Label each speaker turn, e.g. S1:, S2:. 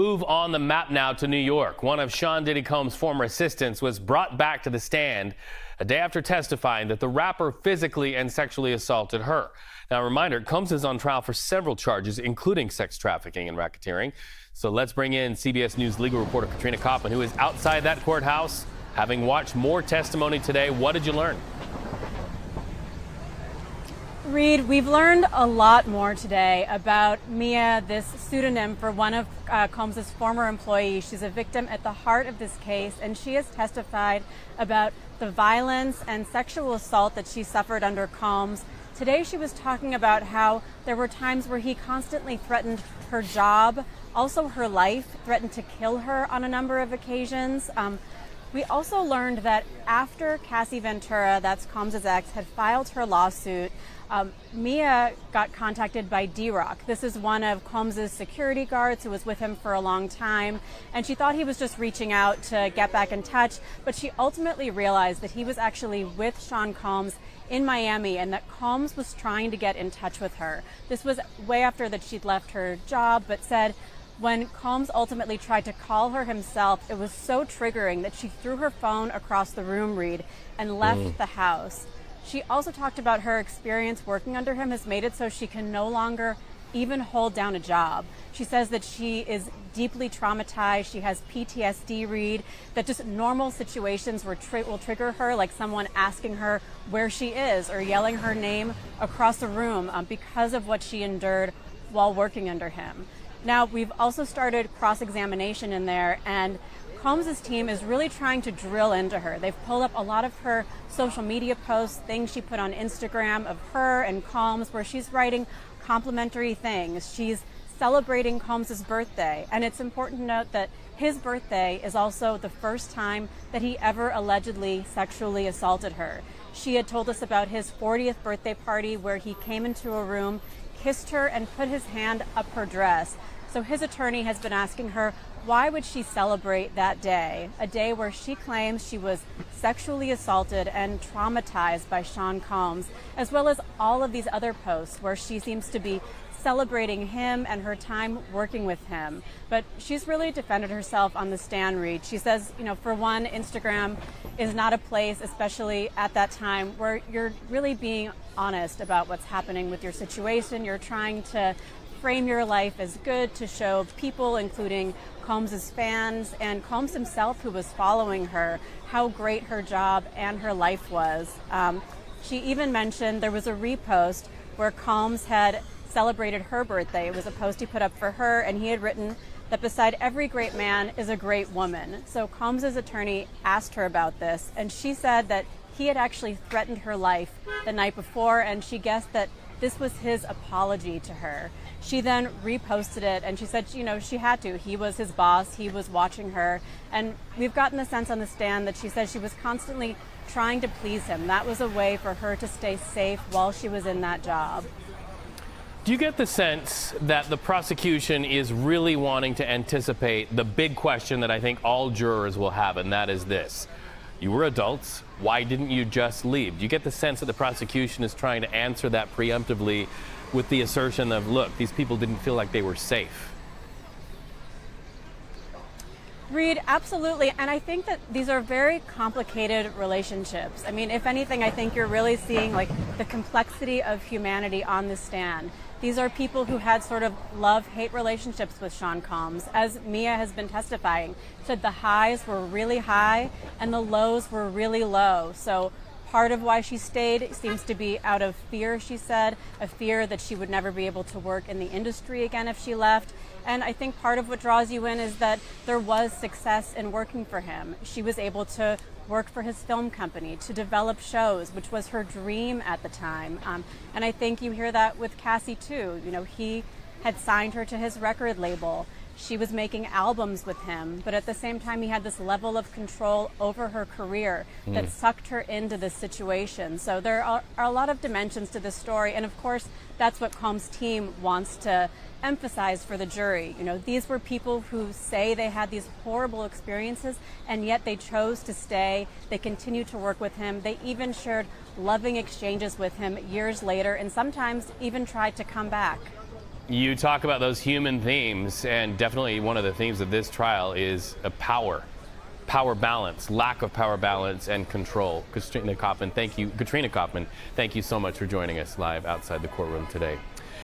S1: Move on the map now to New York. One of Sean Diddy Combs' former assistants was brought back to the stand a day after testifying that the rapper physically and sexually assaulted her. Now, a reminder, Combs is on trial for several charges, including sex trafficking and racketeering. So let's bring in CBS News legal reporter Katrina Kaufman, who is outside that courthouse. Having watched more testimony today, what did you learn?
S2: Reed, we've learned a lot more today about Mia, this pseudonym for one of Combs' former employees. She's a victim at the heart of this case, and she has testified about the violence and sexual assault that she suffered under Combs. Today she was talking about how there were times where he constantly threatened her job, also her life, threatened to kill her on a number of occasions. We also learned that after Cassie Ventura, that's Combs' ex, had filed her lawsuit, Mia got contacted by D-Rock. This is one of Combs' security guards who was with him for a long time, and she thought he was just reaching out to get back in touch, but she ultimately realized that he was actually with Sean Combs in Miami and that Combs was trying to get in touch with her. This was way after that she'd left her job, but said when Combs ultimately tried to call her himself, it was so triggering that she threw her phone across the room, Reed, and left the house. She also talked about her experience working under him has made it so she can no longer even hold down a job. She says that she is deeply traumatized. She has PTSD, Reed, that just normal situations will trigger her, like someone asking her where she is or yelling her name across the room because of what she endured while working under him. Now, we've also started cross-examination in there, and Combs' team is really trying to drill into her. They've pulled up a lot of her social media posts, things she put on Instagram of her and Combs, where she's writing complimentary things. She's celebrating Combs' birthday, and it's important to note that his birthday is also the first time that he ever allegedly sexually assaulted her. She had told us about his 40th birthday party where he came into a room, kissed her, and put his hand up her dress. So his attorney has been asking her, why would she celebrate that day, a day where she claims she was sexually assaulted and traumatized by Sean Combs, as well as all of these other posts where she seems to be celebrating him and her time working with him. But she's really defended herself on the stand, Reed. She says, for one, Instagram is not a place, especially at that time, where you're really being honest about what's happening with your situation. You're trying to frame your life as good to show people, including Combs' fans and Combs himself, who was following her, how great her job and her life was. She even mentioned there was a repost where Combs had celebrated her birthday. It was a post he put up for her, and he had written that beside every great man is a great woman. So Combs' attorney asked her about this, and she said that he had actually threatened her life the night before, and she guessed that this was his apology to her. She then reposted it, and she said, she had to. He was his boss. He was watching her. And we've gotten the sense on the stand that she said she was constantly trying to please him. That was a way for her to stay safe while she was in that job.
S1: Do you get the sense that the prosecution is really wanting to anticipate the big question that I think all jurors will have, and that is this? You were adults. Why didn't you just leave? Do you get the sense that the prosecution is trying to answer that preemptively with the assertion of, look, these people didn't feel like they were safe?
S2: Reed, absolutely. And I think that these are very complicated relationships. I mean, if anything, I think you're really seeing the complexity of humanity on the stand. These are people who had sort of love-hate relationships with Sean Combs. As Mia has been testifying, said the highs were really high and the lows were really low. So part of why she stayed seems to be out of fear, she said, a fear that she would never be able to work in the industry again if she left. And I think part of what draws you in is that there was success in working for him. She was able to work for his film company, to develop shows, which was her dream at the time. And I think you hear that with Cassie too. He had signed her to his record label. She was making albums with him, but at the same time, he had this level of control over her career that sucked her into this situation. So there are a lot of dimensions to this story. And of course, that's what Combs' team wants to emphasize for the jury. These were people who say they had these horrible experiences, and yet they chose to stay. They continued to work with him. They even shared loving exchanges with him years later, and sometimes even tried to come back.
S1: You talk about those human themes, and definitely one of the themes of this trial is a power balance, lack of power balance and control. Katrina Kaufman, thank you. Katrina Kaufman, thank you so much for joining us live outside the courtroom today.